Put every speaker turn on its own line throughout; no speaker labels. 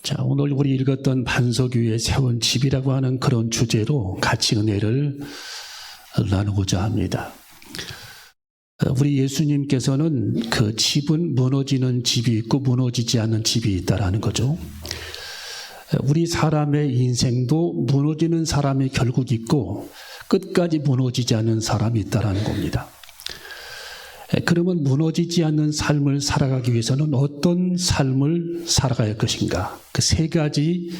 자, 오늘 우리 읽었던 반석 위에 세운 집이라고 하는 그런 주제로 같이 은혜를 나누고자 합니다. 우리 예수님께서는 그 집은 무너지는 집이 있고 무너지지 않는 집이 있다라는 거죠. 우리 사람의 인생도 무너지는 사람이 결국 있고 끝까지 무너지지 않는 사람이 있다라는 겁니다. 그러면 무너지지 않는 삶을 살아가기 위해서는 어떤 삶을 살아가야 할 것인가? 그 세 가지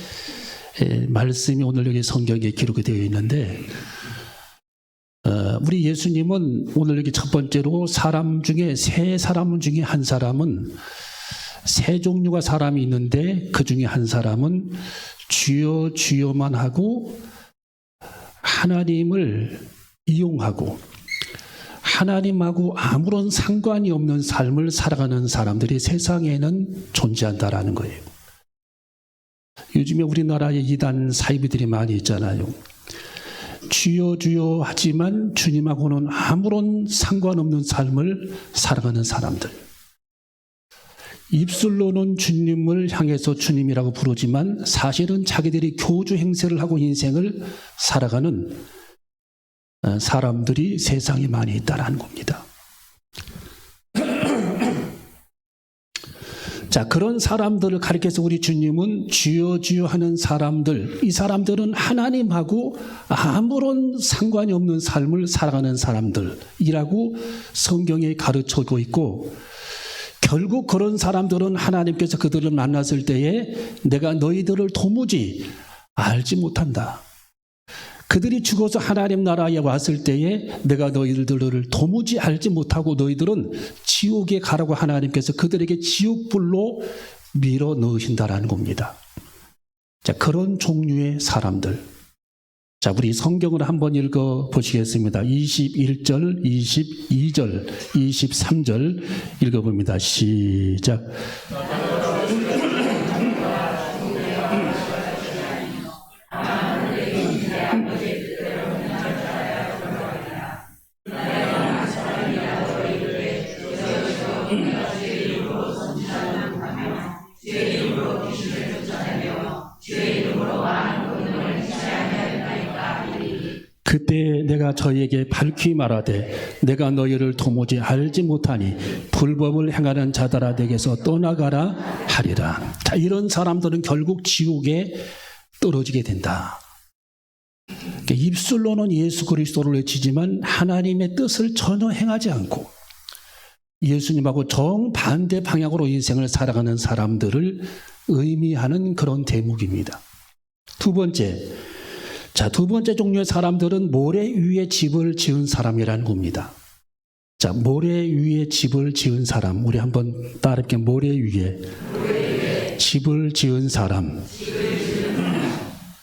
말씀이 오늘 여기 성경에 기록이 되어 있는데, 우리 예수님은 오늘 여기 첫 번째로 사람 중에 세 사람 중에 한 사람은 세 종류가 사람이 있는데 그 중에 한 사람은 주여 주여만 하고 하나님을 이용하고 하나님하고 아무런 상관이 없는 삶을 살아가는 사람들이 세상에는 존재한다라는 거예요. 요즘에 우리나라에 이단 사이비들이 많이 있잖아요. 주여 주여 하지만 주님하고는 아무런 상관없는 삶을 살아가는 사람들. 입술로는 주님을 향해서 주님이라고 부르지만 사실은 자기들이 교주 행세를 하고 인생을 살아가는 사람들이 세상에 많이 있다는 겁니다. 자, 그런 사람들을 가리켜서 우리 주님은 주여 주여 하는 사람들, 이 사람들은 하나님하고 아무런 상관이 없는 삶을 살아가는 사람들이라고 성경에 가르쳐주고 있고, 결국 그런 사람들은 하나님께서 그들을 만났을 때에 내가 너희들을 도무지 알지 못한다. 그들이 죽어서 하나님 나라에 왔을 때에 내가 너희들을 도무지 알지 못하고 너희들은 지옥에 가라고 하나님께서 그들에게 지옥불로 밀어 넣으신다라는 겁니다. 자, 그런 종류의 사람들. 자, 우리 성경을 한번 읽어 보시겠습니다. 21절, 22절, 23절 읽어봅니다. 시작. 그때 내가 저희에게 밝히 말하되 내가 너희를 도무지 알지 못하니 불법을 행하는 자들아 내게서 떠나가라 하리라. 자, 이런 사람들은 결국 지옥에 떨어지게 된다. 그러니까 입술로는 예수 그리스도를 외치지만 하나님의 뜻을 전혀 행하지 않고 예수님하고 정반대 방향으로 인생을 살아가는 사람들을 의미하는 그런 대목입니다. 두 번째 종류의 사람들은 모래 위에 집을 지은 사람이라는 겁니다. 자, 모래 위에 집을 지은 사람. 우리 한번 따라할게요. 모래 위에 집을 지은 사람.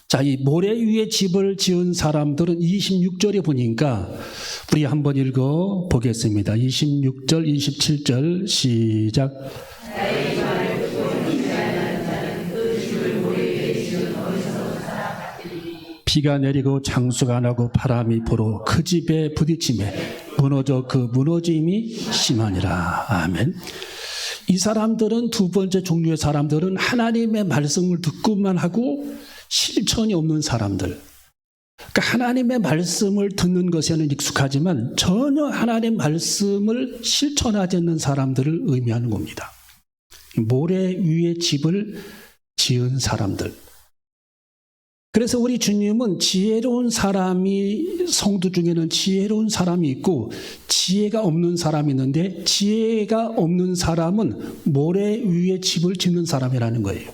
자, 이 모래 위에 집을 지은 사람들은 26절에 보니까 우리 한번 읽어 보겠습니다. 26절, 27절 시작. 비가 내리고 장수가 나고 바람이 불어 그 집에 부딪힘에 무너져 그 무너짐이 심하니라. 아멘. 이 사람들은 두 번째 종류의 사람들은 하나님의 말씀을 듣고만 하고 실천이 없는 사람들. 그러니까 하나님의 말씀을 듣는 것에는 익숙하지만 전혀 하나님의 말씀을 실천하지 않는 사람들을 의미하는 겁니다. 모래 위에 집을 지은 사람들. 그래서 우리 주님은 지혜로운 사람이, 성도 중에는 지혜로운 사람이 있고 지혜가 없는 사람이 있는데 지혜가 없는 사람은 모래 위에 집을 짓는 사람이라는 거예요.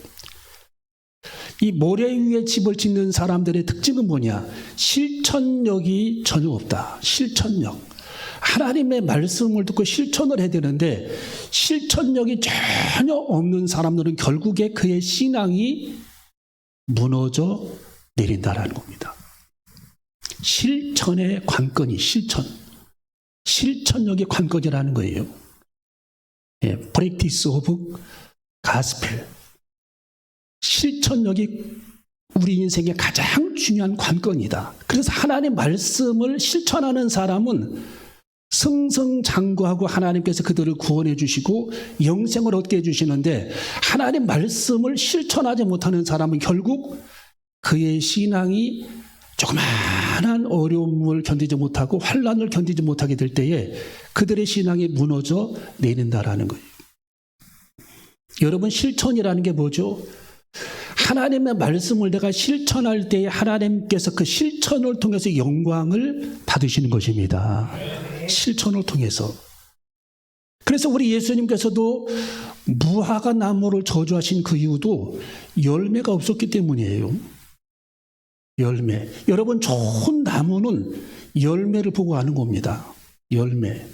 이 모래 위에 집을 짓는 사람들의 특징은 뭐냐? 실천력이 전혀 없다. 실천력. 하나님의 말씀을 듣고 실천을 해야 되는데 실천력이 전혀 없는 사람들은 결국에 그의 신앙이 무너져 내린다라는 겁니다. 실천의 관건이 실천력의 관건이라는 거예요. practice of gospel. 실천력이 우리 인생의 가장 중요한 관건이다. 그래서 하나님의 말씀을 실천하는 사람은 승승장구하고 하나님께서 그들을 구원해 주시고 영생을 얻게 해주시는데 하나님 말씀을 실천하지 못하는 사람은 결국 그의 신앙이 조그마한 어려움을 견디지 못하고 환난을 견디지 못하게 될 때에 그들의 신앙이 무너져 내린다라는 거예요. 여러분, 실천이라는 게 뭐죠? 하나님의 말씀을 내가 실천할 때에 하나님께서 그 실천을 통해서 영광을 받으시는 것입니다. 실천을 통해서. 그래서 우리 예수님께서도 무화과 나무를 저주하신 그 이유도 열매가 없었기 때문이에요. 열매. 여러분, 좋은 나무는 열매를 보고 아는 겁니다. 열매.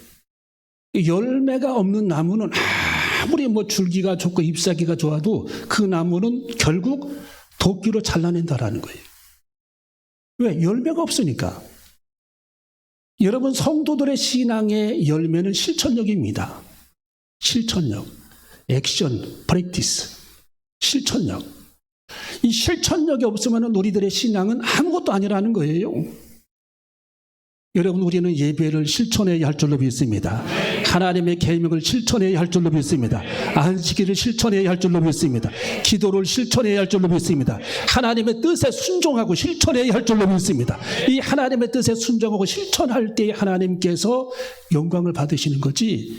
열매가 없는 나무는 아무리 줄기가 좋고 잎사귀가 좋아도 그 나무는 결국 도끼로 잘라낸다라는 거예요. 왜? 열매가 없으니까. 여러분, 성도들의 신앙의 열매는 실천력입니다. 실천력, 액션, 프랙티스, 실천력. 이 실천력이 없으면 우리들의 신앙은 아무것도 아니라는 거예요. 여러분, 우리는 예배를 실천해야 할 줄로 믿습니다. 하나님의 계명을 실천해야 할 줄로 믿습니다. 안식일을 실천해야 할 줄로 믿습니다. 기도를 실천해야 할 줄로 믿습니다. 하나님의 뜻에 순종하고 실천해야 할 줄로 믿습니다. 이 하나님의 뜻에 순종하고 실천할 때 하나님께서 영광을 받으시는 거지,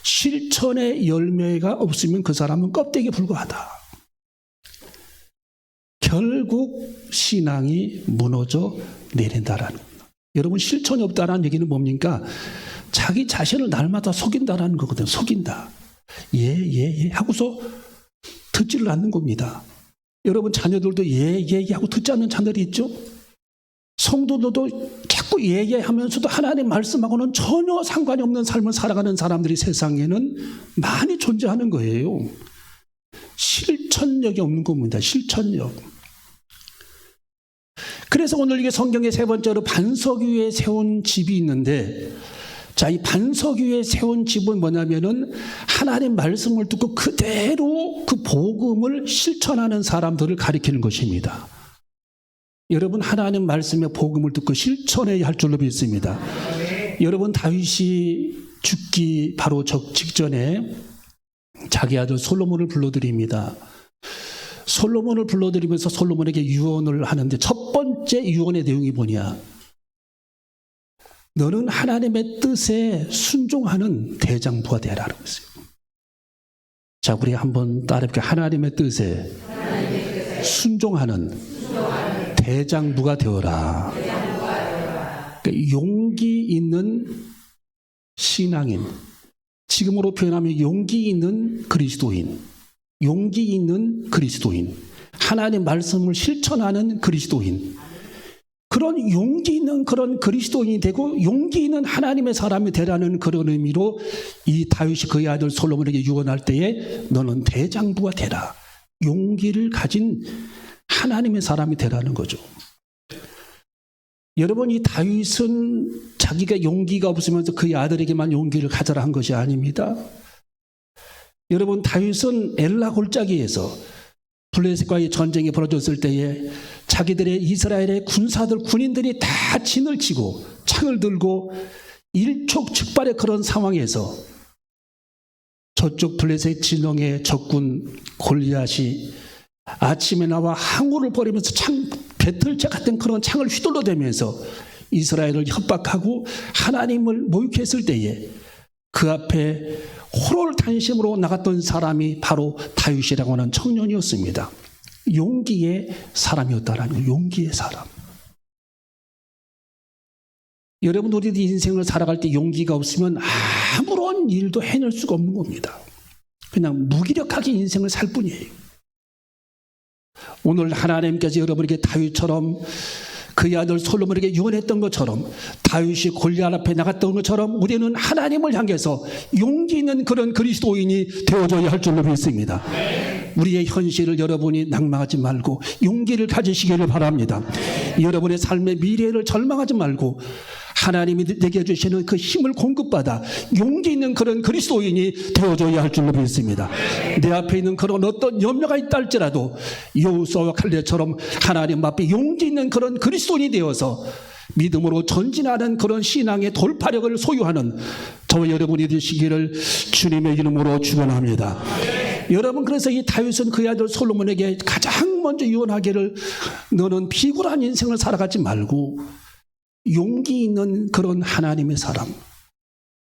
실천의 열매가 없으면 그 사람은 껍데기에 불과하다. 결국 신앙이 무너져 내린다라는 겁니다. 여러분, 실천이 없다라는 얘기는 뭡니까? 자기 자신을 날마다 속인다라는 거거든요. 속인다. 예 하고서 듣지를 않는 겁니다. 여러분, 자녀들도 예 하고 듣지 않는 자녀들이 있죠? 성도들도 자꾸 예 하면서도 하나님 말씀하고는 전혀 상관이 없는 삶을 살아가는 사람들이 세상에는 많이 존재하는 거예요. 실천력이 없는 겁니다. 실천력. 그래서 오늘 이게 성경의 세 번째로 반석 위에 세운 집이 있는데, 자, 이 반석 위에 세운 집은 뭐냐면은 하나님 말씀을 듣고 그대로 그 복음을 실천하는 사람들을 가리키는 것입니다. 여러분, 하나님 말씀의 복음을 듣고 실천해야 할 줄로 믿습니다. 여러분, 다윗이 죽기 바로 직전에 자기 아들 솔로몬을 불러드립니다. 솔로몬을 불러들이면서 솔로몬에게 유언을 하는데 첫 번째 유언의 내용이 뭐냐? 너는 하나님의 뜻에 순종하는 대장부가 되라라고 했어요. 자, 우리 한번 따라해볼게요. 하나님의 뜻에 순종하는 대장부가 되어라. 그러니까 용기 있는 신앙인, 지금으로 표현하면 용기 있는 그리스도인, 용기 있는 그리스도인, 하나님 말씀을 실천하는 그리스도인, 그런 용기 있는 그런 그리스도인이 되고 용기 있는 하나님의 사람이 되라는 그런 의미로 이 다윗이 그의 아들 솔로몬에게 유언할 때에 너는 대장부가 되라. 용기를 가진 하나님의 사람이 되라는 거죠. 여러분, 이 다윗은 자기가 용기가 없으면서 그의 아들에게만 용기를 가져라 한 것이 아닙니다. 여러분, 다윗은 엘라 골짜기에서 블레셋과의 전쟁이 벌어졌을 때에 자기들의 이스라엘의 군인들이 다 진을 치고 창을 들고 일촉즉발의 그런 상황에서 저쪽 블레셋 진영의 적군 골리앗이 아침에 나와 항우를 벌이면서 배틀자 같은 그런 창을 휘둘러대면서 이스라엘을 협박하고 하나님을 모욕했을 때에 그 앞에 호롤단심으로 나갔던 사람이 바로 다윗이라고 하는 청년이었습니다. 용기의 사람이었다라는 거예요. 용기의 사람. 여러분, 우리들 인생을 살아갈 때 용기가 없으면 아무런 일도 해낼 수가 없는 겁니다. 그냥 무기력하게 인생을 살 뿐이에요. 오늘 하나님께서 여러분에게 다윗처럼 그의 아들 솔로몬에게 유언했던 것처럼 다윗이 골리앗 앞에 나갔던 것처럼 우리는 하나님을 향해서 용기 있는 그런 그리스도인이 되어줘야 할 줄로 믿습니다. 우리의 현실을 여러분이 낭망하지 말고 용기를 가지시기를 바랍니다. 여러분의 삶의 미래를 절망하지 말고 하나님이 내게 주시는 그 힘을 공급받아 용기 있는 그런 그리스도인이 되어줘야 할 줄로 믿습니다. 내 앞에 있는 그런 어떤 염려가 있다 할지라도 여호수아와 칼렙처럼 하나님 앞에 용기 있는 그런 그리스도인이 되어서 믿음으로 전진하는 그런 신앙의 돌파력을 소유하는 저와 여러분이 되시기를 주님의 이름으로 축원합니다. 여러분, 그래서 이 다윗은 그의 아들 솔로몬에게 가장 먼저 유언하기를, 너는 비굴한 인생을 살아가지 말고 용기 있는 그런 하나님의 사람,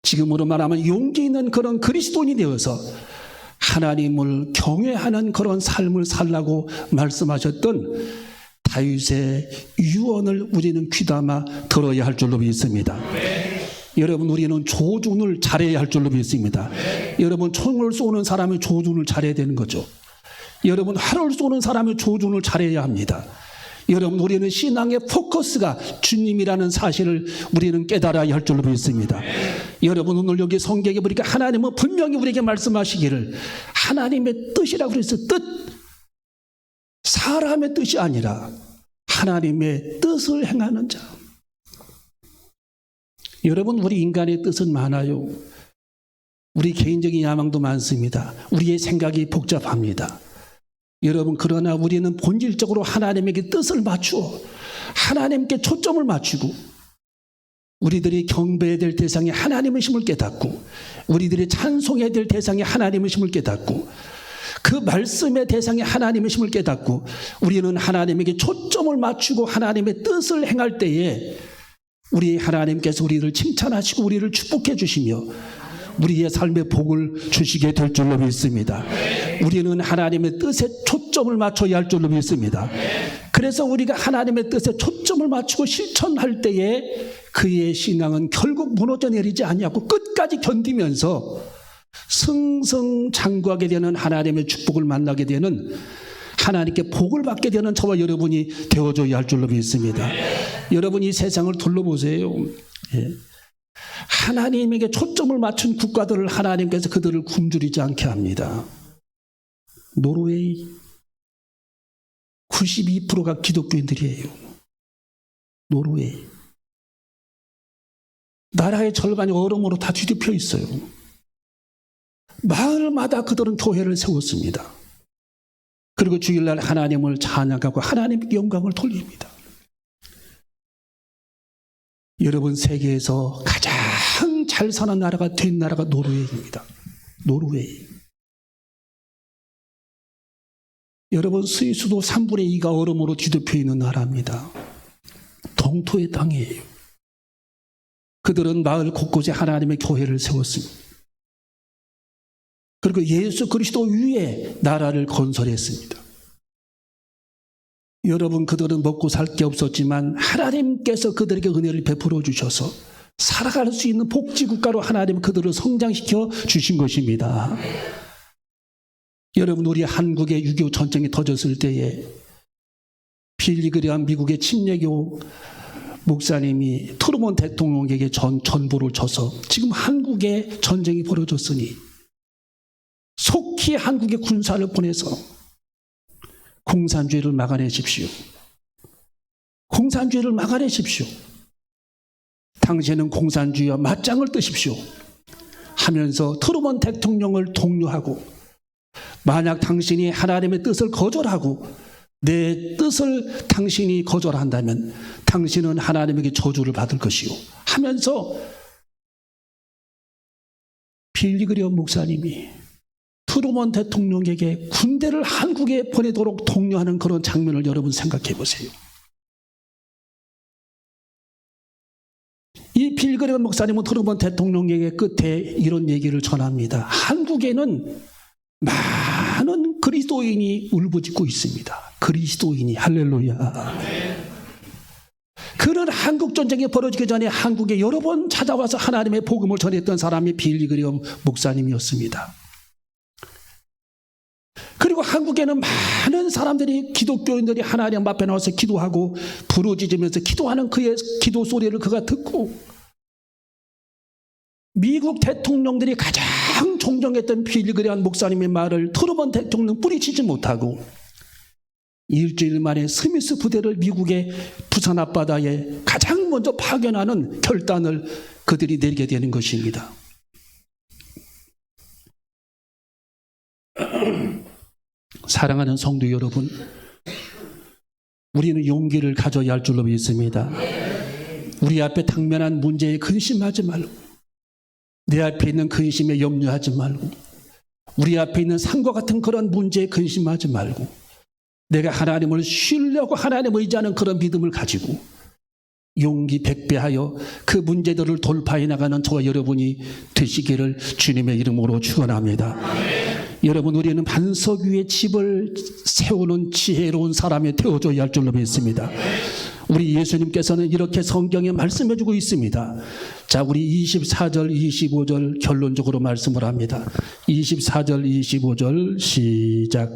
지금으로 말하면 용기 있는 그런 그리스도인이 되어서 하나님을 경외하는 그런 삶을 살라고 말씀하셨던 다윗의 유언을 우리는 귀담아 들어야 할 줄로 믿습니다. 여러분, 우리는 조준을 잘해야 할 줄로 믿습니다. 여러분, 총을 쏘는 사람이 조준을 잘해야 되는 거죠. 여러분, 활을 쏘는 사람이 조준을 잘해야 합니다. 여러분, 우리는 신앙의 포커스가 주님이라는 사실을 우리는 깨달아야 할 줄로 믿습니다. 여러분, 오늘 여기 성경에 보니까 하나님은 분명히 우리에게 말씀하시기를, 하나님의 뜻이라고 그랬어요. 뜻. 사람의 뜻이 아니라 하나님의 뜻을 행하는 자. 여러분, 우리 인간의 뜻은 많아요. 우리 개인적인 야망도 많습니다. 우리의 생각이 복잡합니다. 여러분, 그러나 우리는 본질적으로 하나님에게 뜻을 맞추어 하나님께 초점을 맞추고, 우리들이 경배해야 될 대상이 하나님의 힘을 깨닫고, 우리들이 찬송해야 될 대상이 하나님의 힘을 깨닫고, 그 말씀의 대상이 하나님의 힘을 깨닫고, 우리는 하나님에게 초점을 맞추고 하나님의 뜻을 행할 때에 우리 하나님께서 우리를 칭찬하시고 우리를 축복해 주시며 우리의 삶의 복을 주시게 될 줄로 믿습니다. 우리는 하나님의 뜻에 초점을 맞춰야 할 줄로 믿습니다. 그래서 우리가 하나님의 뜻에 초점을 맞추고 실천할 때에 그의 신앙은 결국 무너져 내리지 아니하고 끝까지 견디면서 승승장구하게 되는 하나님의 축복을 만나게 되는, 하나님께 복을 받게 되는 저와 여러분이 되어줘야 할 줄로 믿습니다. 여러분, 이 세상을 둘러보세요. 하나님에게 초점을 맞춘 국가들을 하나님께서 그들을 굶주리지 않게 합니다. 노르웨이 92%가 기독교인들이에요. 노르웨이. 나라의 절반이 얼음으로 다 뒤덮여 있어요. 마을마다 그들은 교회를 세웠습니다. 그리고 주일날 하나님을 찬양하고 하나님께 영광을 돌립니다. 여러분, 세계에서 가장 잘 사는 나라가 된 나라가 노르웨이입니다. 노르웨이. 여러분, 스위스도 3분의 2가 얼음으로 뒤덮여 있는 나라입니다. 동토의 땅이에요. 그들은 마을 곳곳에 하나님의 교회를 세웠습니다. 그리고 예수 그리스도 위에 나라를 건설했습니다. 여러분, 그들은 먹고 살 게 없었지만 하나님께서 그들에게 은혜를 베풀어 주셔서 살아갈 수 있는 복지국가로 하나님 그들을 성장시켜 주신 것입니다. 여러분, 우리 한국의 6.25 전쟁이 터졌을 때에 빌리 그레엄 미국의 침례교 목사님이 트루먼 대통령에게 전보를 줘서 지금 한국에 전쟁이 벌어졌으니 속히 한국에 군사를 보내서 공산주의를 막아내십시오. 공산주의를 막아내십시오. 당신은 공산주의와 맞짱을 뜨십시오 하면서 트루먼 대통령을 독려하고, 만약 당신이 하나님의 뜻을 거절하고 내 뜻을 당신이 거절한다면 당신은 하나님에게 저주를 받을 것이요 하면서 빌리 그레엄 목사님이 트루먼 대통령에게 군대를 한국에 보내도록 독려하는 그런 장면을 여러분 생각해 보세요. 이 빌리 그레엄 목사님은 트루먼 대통령에게 끝에 이런 얘기를 전합니다. 한국에는 많은 그리스도인이 울부짖고 있습니다. 그리스도인이. 할렐루야. 그런 한국 전쟁이 벌어지기 전에 한국에 여러 번 찾아와서 하나님의 복음을 전했던 사람이 빌리 그레엄 목사님이었습니다. 그리고 한국에는 많은 사람들이, 기독교인들이 하나님 앞에 나와서 기도하고 부르짖으면서 기도하는 그의 기도 소리를 그가 듣고, 미국 대통령들이 가장 존경했던 빌리 그레엄 목사님의 말을 트루먼 대통령 뿌리치지 못하고 일주일 만에 스미스 부대를 미국의 부산 앞바다에 가장 먼저 파견하는 결단을 그들이 내리게 되는 것입니다. 사랑하는 성도 여러분, 우리는 용기를 가져야 할 줄로 믿습니다. 우리 앞에 당면한 문제에 근심하지 말고, 내 앞에 있는 근심에 염려하지 말고, 우리 앞에 있는 산과 같은 그런 문제에 근심하지 말고, 내가 하나님을 신뢰하고 하나님을 의지하는 그런 믿음을 가지고 용기 백배하여 그 문제들을 돌파해 나가는 저와 여러분이 되시기를 주님의 이름으로 축원합니다. 여러분, 우리는 반석 위에 집을 세우는 지혜로운 사람이 되어줘야 할 줄로 믿습니다. 우리 예수님께서는 이렇게 성경에 말씀해주고 있습니다. 자, 우리 24절 25절 결론적으로 말씀을 합니다. 24절 25절 시작.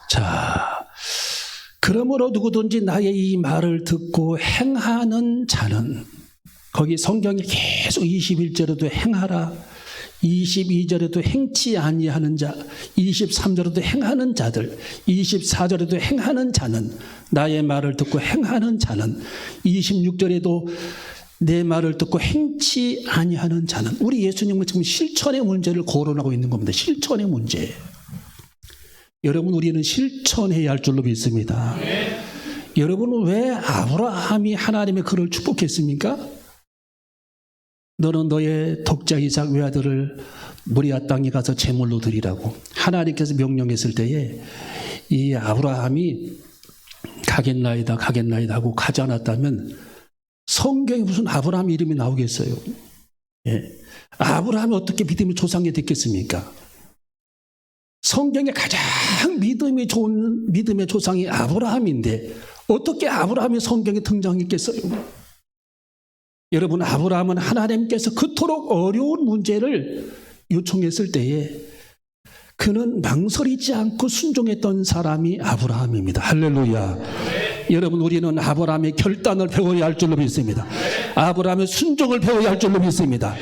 자, 그러므로 누구든지 나의 이 말을 듣고 행하는 자는, 거기 성경에 계속 21절에도 행하라, 22절에도 행치 아니하는 자, 23절에도 행하는 자들, 24절에도 행하는 자는, 나의 말을 듣고 행하는 자는, 26절에도 내 말을 듣고 행치 아니하는 자는. 우리 예수님은 지금 실천의 문제를 거론하고 있는 겁니다. 실천의 문제. 여러분, 우리는 실천해야 할 줄로 믿습니다. 여러분은 왜 아브라함이 하나님의 그를 축복했습니까? 너는 너의 독자 이삭 외아들을 모리아 땅에 가서 제물로 드리라고 하나님께서 명령했을 때에 이 아브라함이 가겠나이다 가겠나이다 하고 가지 않았다면 성경에 무슨 아브라함 이름이 나오겠어요? 예. 아브라함이 어떻게 믿음의 조상이 됐겠습니까? 성경에 가장 믿음이 좋은 믿음의 조상이 아브라함인데 어떻게 아브라함이 성경에 등장했겠어요? 여러분, 아브라함은 하나님께서 그토록 어려운 문제를 요청했을 때에 그는 망설이지 않고 순종했던 사람이 아브라함입니다. 할렐루야. 여러분, 우리는 아브라함의 결단을 배워야 할 줄로 믿습니다. 아브라함의 순종을 배워야 할 줄로 믿습니다.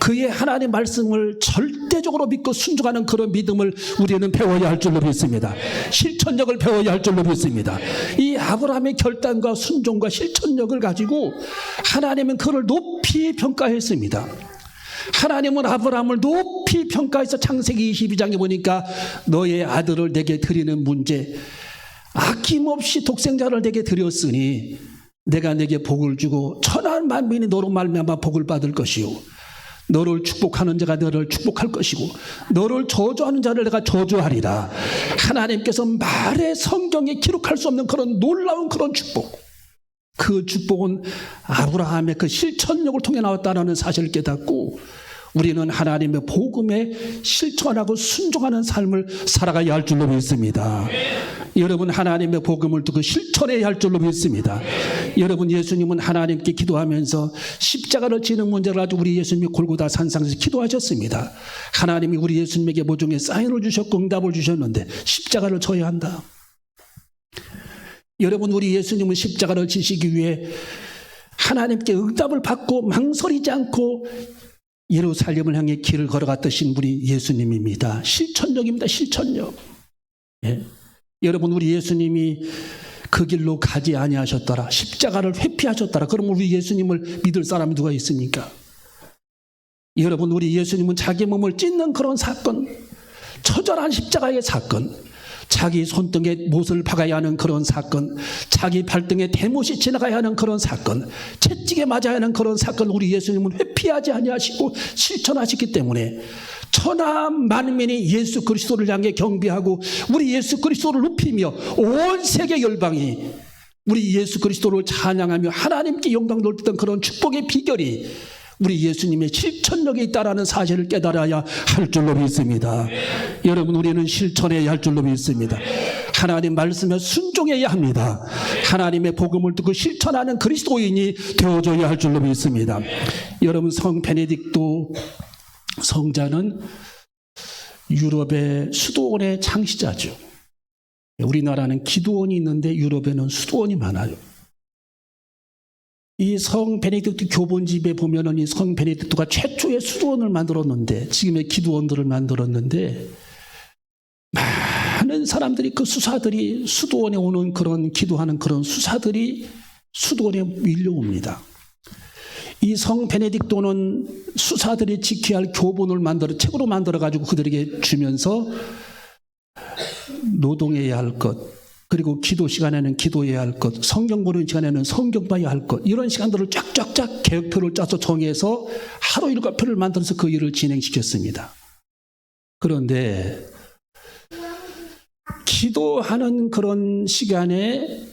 그의 하나님 말씀을 절대적으로 믿고 순종하는 그런 믿음을 우리는 배워야 할 줄로 믿습니다. 실천력을 배워야 할 줄로 믿습니다. 이 아브라함의 결단과 순종과 실천력을 가지고 하나님은 그를 높이 평가했습니다. 하나님은 아브라함을 높이 평가해서 창세기 22장에 보니까 너의 아들을 내게 드리는 문제, 아낌없이 독생자를 내게 드렸으니 내가 내게 복을 주고 천한 만민이 너로 말미암아 복을 받을 것이요, 너를 축복하는 자가 너를 축복할 것이고 너를 저주하는 자를 내가 저주하리라. 하나님께서 말의 성경에 기록할 수 없는 그런 놀라운 그런 축복, 그 축복은 아브라함의 그 실천력을 통해 나왔다는 사실을 깨닫고 우리는 하나님의 복음에 실천하고 순종하는 삶을 살아가야 할 줄로 믿습니다. 여러분, 하나님의 복음을 듣고 실천해야 할 줄로 믿습니다. 여러분, 예수님은 하나님께 기도하면서 십자가를 지는 문제를 가지고 우리 예수님이 골고다 산상에서 기도하셨습니다. 하나님이 우리 예수님에게 모종의 사인을 주셨고 응답을 주셨는데 십자가를 져야 한다. 여러분, 우리 예수님은 십자가를 지시기 위해 하나님께 응답을 받고 망설이지 않고 예루살렘을 향해 길을 걸어갔듯이 분이 예수님입니다. 실천력입니다. 실천력. 예. 여러분, 우리 예수님이 그 길로 가지 아니하셨더라, 십자가를 회피하셨더라, 그러면 우리 예수님을 믿을 사람이 누가 있습니까? 여러분, 우리 예수님은 자기 몸을 찢는 그런 사건, 처절한 십자가의 사건, 자기 손등에 못을 박아야 하는 그런 사건, 자기 발등에 대못이 지나가야 하는 그런 사건, 채찍에 맞아야 하는 그런 사건, 우리 예수님은 회피하지 아니하시고 실천하시기 때문에 천하 만민이 예수 그리스도를 향해 경배하고 우리 예수 그리스도를 높이며 온 세계 열방이 우리 예수 그리스도를 찬양하며 하나님께 영광 돌리던 그런 축복의 비결이 우리 예수님의 실천력에 있다라는 사실을 깨달아야 할 줄로 믿습니다. 여러분, 우리는 실천해야 할 줄로 믿습니다. 하나님 말씀에 순종해야 합니다. 하나님의 복음을 듣고 실천하는 그리스도인이 되어줘야 할 줄로 믿습니다. 여러분, 성 베네딕토 성자는 유럽의 수도원의 창시자죠. 우리나라는 기도원이 있는데 유럽에는 수도원이 많아요. 이 성 베네딕토 교본집에 보면은 이 성 베네딕토가 최초의 수도원을 만들었는데, 지금의 기도원들을 만들었는데, 많은 사람들이, 그 수사들이, 수도원에 오는 그런 기도하는 그런 수사들이 수도원에 밀려옵니다. 이 성 베네딕토는 수사들이 지켜야 할 교본을 책으로 만들어가지고 그들에게 주면서 노동해야 할 것, 그리고 기도 시간에는 기도해야 할 것, 성경 보는 시간에는 성경 봐야 할 것, 이런 시간들을 쫙쫙쫙 계획표를 짜서 정해서 하루 일과표를 만들어서 그 일을 진행시켰습니다. 그런데 기도하는 그런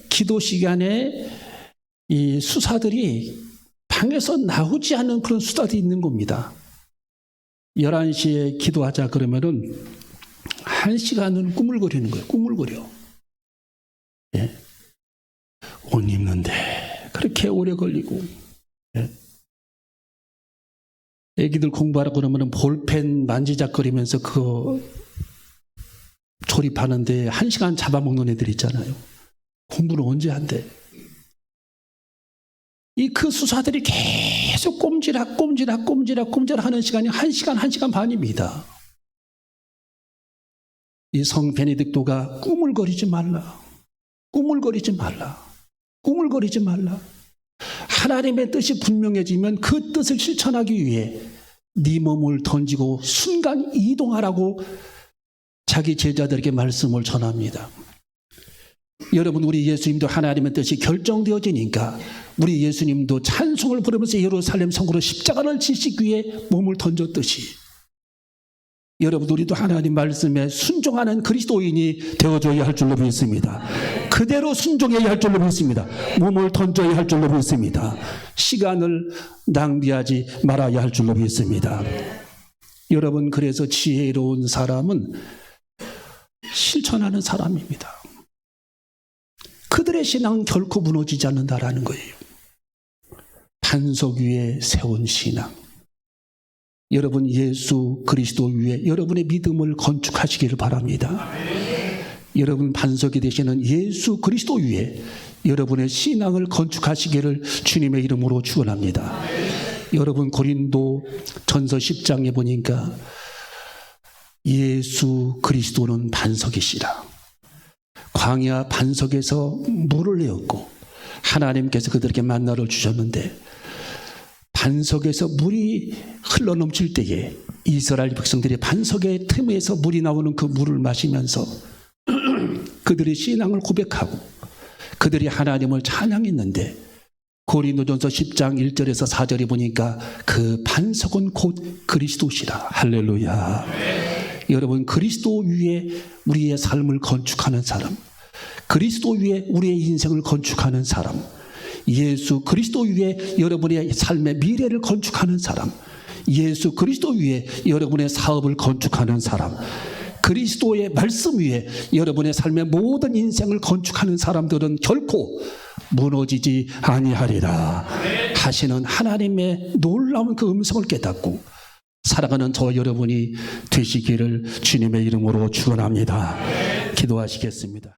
기도 시간에 이 수사들이 방에서 나오지 않는 그런 수사들이 있는 겁니다. 11시에 기도하자 그러면은 1시간은 꾸물거리는 거예요. 꾸물거려. 예. 옷 입는데 그렇게 오래 걸리고. 예. 애기들 공부하라 그러면은 볼펜 만지작거리면서 그거 조립하는데 1시간 잡아먹는 애들 있잖아요. 공부를 언제 한대? 그 수사들이 계속 꼼지락 하는 시간이 1시간 반입니다. 이 성 베네딕토가 꾸물거리지 말라. 하나님의 뜻이 분명해지면 그 뜻을 실천하기 위해 네 몸을 던지고 순간 이동하라고 자기 제자들에게 말씀을 전합니다. 여러분, 우리 예수님도 하나님의 뜻이 결정되어지니까 우리 예수님도 찬송을 부르면서 예루살렘 성으로 십자가를 지시기 위해 몸을 던졌듯이 여러분, 우리도 하나님 말씀에 순종하는 그리스도인이 되어줘야 할 줄로 믿습니다. 그대로 순종해야 할 줄로 믿습니다. 몸을 던져야 할 줄로 믿습니다. 시간을 낭비하지 말아야 할 줄로 믿습니다. 여러분, 그래서 지혜로운 사람은 실천하는 사람입니다. 그들의 신앙은 결코 무너지지 않는다라는 거예요. 반석 위에 세운 신앙. 여러분, 예수 그리스도 위에 여러분의 믿음을 건축하시기를 바랍니다. 여러분, 반석이 되시는 예수 그리스도 위에 여러분의 신앙을 건축하시기를 주님의 이름으로 축원합니다. 여러분, 고린도 전서 10장에 보니까 예수 그리스도는 반석이시라. 광야 반석에서 물을 내었고 하나님께서 그들에게 만나를 주셨는데 반석에서 물이 흘러넘칠 때에 이스라엘 백성들이 반석의 틈에서 물이 나오는 그 물을 마시면서 그들의 신앙을 고백하고 그들이 하나님을 찬양했는데 고린도전서 10장 1절에서 4절에 보니까 그 반석은 곧 그리스도시라. 할렐루야. 여러분, 그리스도 위에 우리의 삶을 건축하는 사람, 그리스도 위에 우리의 인생을 건축하는 사람, 예수 그리스도 위에 여러분의 삶의 미래를 건축하는 사람, 예수 그리스도 위에 여러분의 사업을 건축하는 사람, 그리스도의 말씀 위에 여러분의 삶의 모든 인생을 건축하는 사람들은 결코 무너지지 아니하리라 하시는 하나님의 놀라운 그 음성을 깨닫고 살아가는 저 여러분이 되시기를 주님의 이름으로 축원합니다. 기도하시겠습니다.